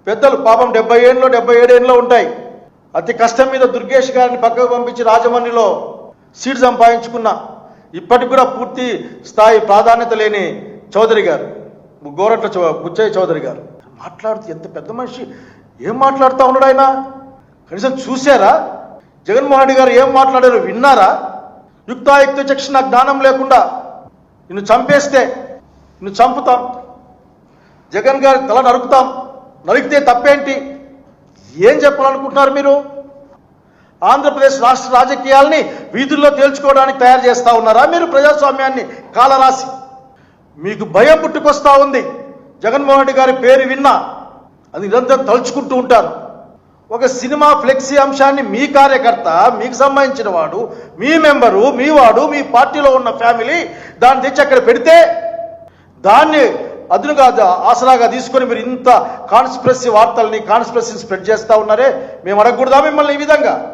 పెద్దలు పాపం 70 ఏళ్ళు 77 ఏళ్ళు ఉంటాయి. అతి కష్టం మీద దుర్గేష్ గారిని పక్కకు పంపించి రాజమండ్రిలో సీట్ సంపాదించుకున్న ఇప్పటికి కూడా పూర్తి స్థాయి ప్రాధాన్యత లేని చౌదరి గారు, గోరట్ల బుచ్చయ్య చౌదరి గారు మాట్లాడుతూ ఎంత పెద్ద మనిషి ఏం మాట్లాడుతూ ఉన్నాడు ఆయన. కనీసం చూశారా? జగన్మోహన్ రెడ్డి గారు ఏం మాట్లాడారో విన్నారా? యుక్తాయుక్త చక్షణ జ్ఞానం లేకుండా నిన్ను చంపేస్తే నిన్ను చంపుతాం, జగన్ గారి తల నరుకుతాం, నరికితే తప్పేంటి, ఏం చెప్పాలనుకుంటున్నారు మీరు? ఆంధ్రప్రదేశ్ రాష్ట్ర రాజకీయాల్ని వీధుల్లో తేల్చుకోవడానికి తయారు చేస్తూ ఉన్నారా మీరు? ప్రజాస్వామ్యాన్ని కాలరాసి మీకు భయం పుట్టుకొస్తూ ఉంది. జగన్మోహన్ రెడ్డి గారి పేరు విన్నా అది నిరంతరం తలుచుకుంటూ ఉంటారు. ఒక సినిమా ఫ్లెక్సీ అంశాన్ని మీ కార్యకర్త, మీకు సంబంధించిన వాడు, మీ మెంబరు, మీ వాడు, మీ పార్టీలో ఉన్న ఫ్యామిలీ దాన్ని తెచ్చి అక్కడ పెడితే దాన్ని అదునుగా ఆసరాగా తీసుకొని మీరు ఇంత కాన్స్పిరసీ వార్తల్ని కాన్స్పిరసీని స్ప్రెడ్ చేస్తూ ఉన్నారే, మేము అడగకూడదా మిమ్మల్ని ఈ విధంగా?